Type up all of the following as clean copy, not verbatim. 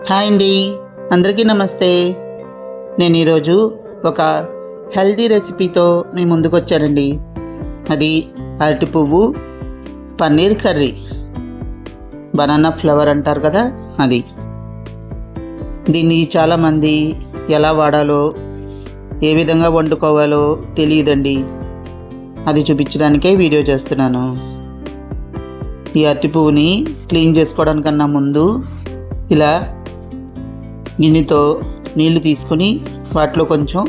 Hi అండి, అందరికీ నమస్తే. నేను ఈరోజు ఒక హెల్తీ రెసిపీతో మీ ముందుకు వచ్చానండి. అది అరటి పువ్వు పన్నీర్ కర్రీ, బనానా ఫ్లేవర్ అంటారు కదా, అది. దీన్ని చాలామంది ఎలా వాడాలో, ఏ విధంగా వండుకోవాలో తెలియదండి. అది చూపించడానికే వీడియో చేస్తున్నాను. ఈ అరటి పువ్వుని క్లీన్ చేసుకోవడానికన్నా ముందు ఇలా గిన్నెతో నీళ్లు తీసుకుని వాటిలో కొంచెం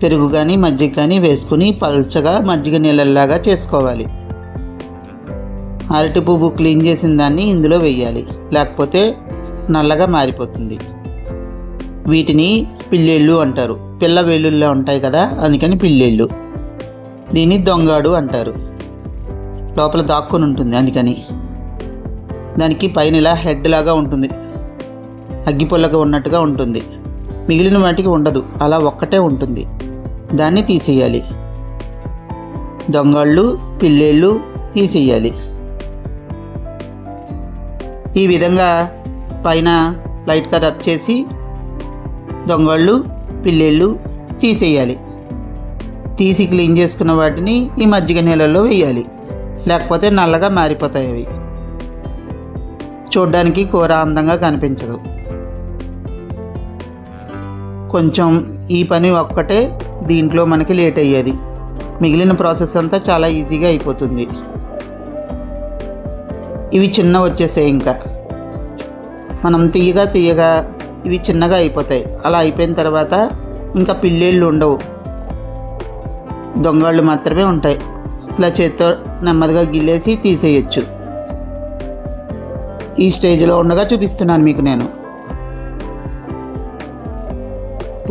పెరుగు కానీ మజ్జిగ కానీ వేసుకుని పల్చగా మజ్జిగ నీళ్ళలాగా చేసుకోవాలి. అరటి పువ్వు క్లీన్ చేసిన దాన్ని ఇందులో వేయాలి, లేకపోతే నల్లగా మారిపోతుంది. వీటిని పిల్లేళ్ళు అంటారు. పిల్ల వేళ్ళుల్లో ఉంటాయి కదా, అందుకని పిల్లేళ్ళు. దీన్ని దొంగాడు అంటారు. లోపల దాక్కుని ఉంటుంది, అందుకని. దానికి పైన ఇలా హెడ్ లాగా ఉంటుంది, అగ్గిపుల్లగా ఉన్నట్టుగా ఉంటుంది. మిగిలిన వాటికి ఉండదు, అలా ఒక్కటే ఉంటుంది. దాన్ని తీసేయాలి. దొంగళ్ళు పిల్లేళ్ళు తీసేయాలి. ఈ విధంగా పైన లైట్గా రబ్ చేసి దొంగళ్ళు పిల్లేళ్ళు తీసేయాలి. తీసి క్లీన్ చేసుకున్న వాటిని ఈ మజ్జిగ నీళ్ళల్లో వేయాలి, లేకపోతే నల్లగా మారిపోతాయి అవి. చూడ్డానికి కూర అందంగా కనిపించదు. కొంచెం ఈ పని ఒక్కటే దీంట్లో మనకి లేట్ అయ్యేది. మిగిలిన ప్రాసెస్ అంతా చాలా ఈజీగా అయిపోతుంది. ఇవి చిన్న వచ్చేసాయి. ఇంకా మనం తీయగా ఇవి చిన్నగా అయిపోతాయి. అలా అయిపోయిన తర్వాత ఇంకా పిల్లేళ్ళు ఉండవు, దొంగళ్ళు మాత్రమే ఉంటాయి. ఇలా చేత్తో నెమ్మదిగా గిల్లేసి తీసేయచ్చు. ఈ స్టేజ్లో ఉండగా చూపిస్తున్నాను మీకు నేను.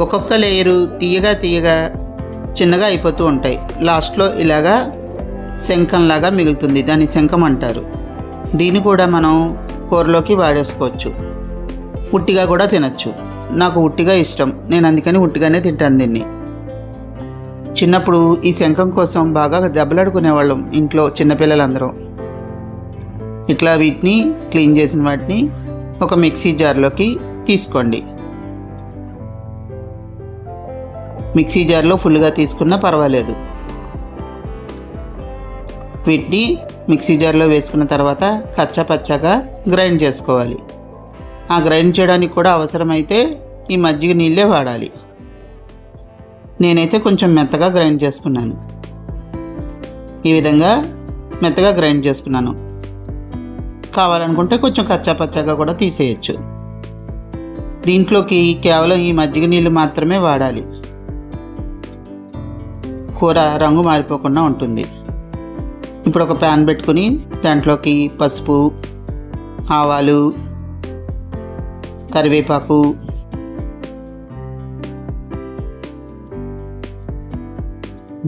ఒక్కొక్క లేయరు తీయగా చిన్నగా అయిపోతూ ఉంటాయి. లాస్ట్లో ఇలాగా శంఖంలాగా మిగులుతుంది, దాన్ని శంఖం అంటారు. దీన్ని కూడా మనం కూరలోకి వాడేసుకోవచ్చు, ఉట్టిగా కూడా తినచ్చు. నాకు ఉట్టిగా ఇష్టం, నేను అందుకని ఉట్టిగానే తింటాను దీన్ని. చిన్నప్పుడు ఈ శంఖం కోసం బాగా దెబ్బలాడుకునేవాళ్ళం ఇంట్లో చిన్నపిల్లలందరం. ఇట్లా వీటిని క్లీన్ చేసిన వాటిని ఒక మిక్సీ జార్లోకి తీసుకోండి. మిక్సీ జార్లో ఫుల్గా తీసుకున్నా పర్వాలేదు. వీటిని మిక్సీ జార్లో వేసుకున్న తర్వాత కచ్చాపచ్చాగా గ్రైండ్ చేసుకోవాలి. ఆ గ్రైండ్ చేయడానికి కూడా అవసరమైతే ఈ మజ్జిగ నీళ్ళే వాడాలి. నేనైతే కొంచెం మెత్తగా గ్రైండ్ చేసుకున్నాను. ఈ విధంగా మెత్తగా గ్రైండ్ చేసుకున్నాను. కావాలనుకుంటే కొంచెం కచ్చాపచ్చాగా కూడా తీసేయచ్చు. దీంట్లోకి కేవలం ఈ మజ్జిగ నీళ్ళు మాత్రమే వాడాలి. కూర రంగు మారిపోకుండా ఉంటుంది. ఇప్పుడు ఒక ప్యాన్ పెట్టుకుని దాంట్లోకి పసుపు, ఆవాలు, కరివేపాకు,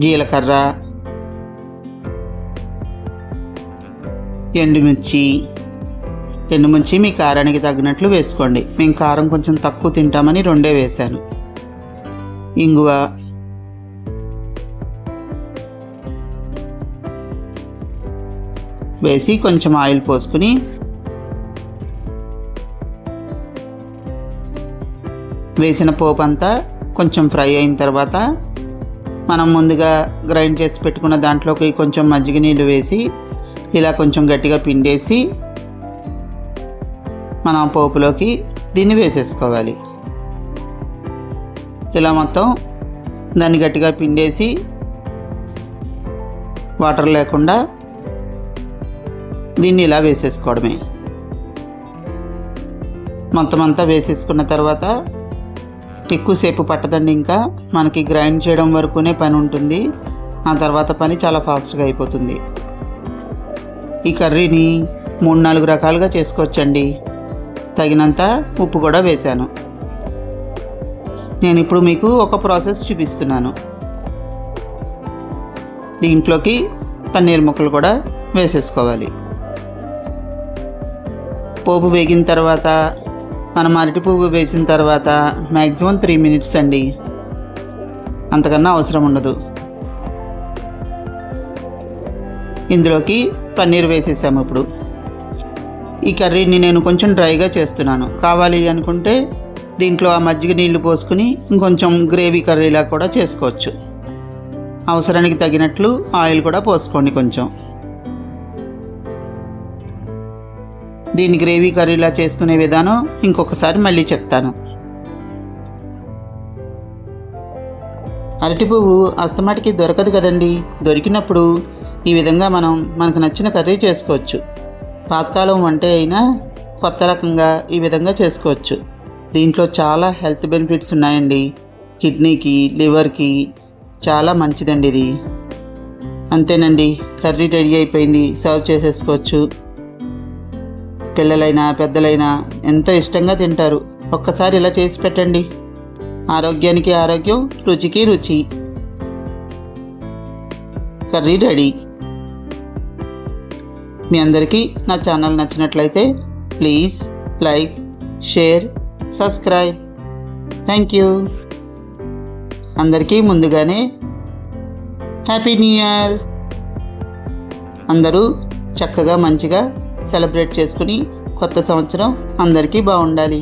జీలకర్ర, ఎండుమిర్చి మీ కారానికి తగినట్లు వేసుకోండి. మేము కారం కొంచెం తక్కువ తింటామని 2 వేశాను. ఇంగువ, వేసి కొంచెం ఆయిల్ పోసుకుని వేసిన పోపు అంతా కొంచెం ఫ్రై అయిన తర్వాత మనం ముందుగా గ్రైండ్ చేసి పెట్టుకున్న దాంట్లోకి కొంచెం మజ్జిగ నీళ్ళు వేసి ఇలా కొంచెం గట్టిగా పిండేసి మనం పోపులోకి దీన్ని వేసేసుకోవాలి. ఇలా మొత్తం దాన్ని గట్టిగా పిండేసి వాటర్ లేకుండా దీన్ని ఇలా వేసేసుకోవడమే. మొత్తం అంతా వేసేసుకున్న తర్వాత ఎక్కువసేపు పట్టదండి. ఇంకా మనకి గ్రైండ్ చేయడం వరకునే పని ఉంటుంది. ఆ తర్వాత పని చాలా ఫాస్ట్గా అయిపోతుంది. ఈ కర్రీని 3-4 రకాలుగా చేసుకోవచ్చండి. తగినంత ఉప్పు కూడా వేశాను. నేను ఇప్పుడు మీకు ఒక ప్రాసెస్ చూపిస్తున్నాను. దీంట్లోకి పన్నీర్ ముక్కలు కూడా వేసేసుకోవాలి. పోపు వేగిన తర్వాత మనం అరటి పువ్వు వేసిన తర్వాత మ్యాక్సిమం 3 మినిట్స్ అండి, అంతకన్నా అవసరం ఉండదు. ఇందులోకి పన్నీర్ వేసేసాము. ఇప్పుడు ఈ కర్రీని నేను కొంచెం డ్రైగా చేస్తున్నాను. కావాలి అనుకుంటే దీంట్లో ఆ మజ్జిగ నీళ్లు పోసుకుని ఇంకొంచెం గ్రేవీ కర్రీలా కూడా చేసుకోవచ్చు. అవసరానికి తగినట్లు ఆయిల్ కూడా పోసుకోండి కొంచెం. దీన్ని గ్రేవీ కర్రీలా చేసుకునే విధానం ఇంకొకసారి మళ్ళీ చెప్తాను. అరటి పువ్వు అస్తమాటికి దొరకదు కదండి. దొరికినప్పుడు ఈ విధంగా మనకు నచ్చిన కర్రీ చేసుకోవచ్చు. పాతకాలం వంట అయినా కొత్త రకంగా ఈ విధంగా చేసుకోవచ్చు. దీంట్లో చాలా హెల్త్ బెనిఫిట్స్ ఉన్నాయండి. కిడ్నీకి, లివర్కి చాలా మంచిదండి ఇది. అంతేనండి, కర్రీ రెడీ అయిపోయింది. సర్వ్ చేసేసుకోవచ్చు. పిల్లలైనా పెద్దలైనా ఎంతో ఇష్టంగా తింటారు. ఒక్కసారి ఇలా చేసి పెట్టండి. ఆరోగ్యానికి ఆరోగ్యం, రుచికి రుచి. Curry ready. మీ అందరికీ నా ఛానల్ నచ్చినట్లయితే please like, share, subscribe. Thank you. అందరికీ ముందుగానే హ్యాపీ న్యూ ఇయర్. అందరూ చక్కగా మంచిగా సెలబ్రేట్ చేసుకుని కొత్త సంవత్సరం అందరికీ బాగుండాలి.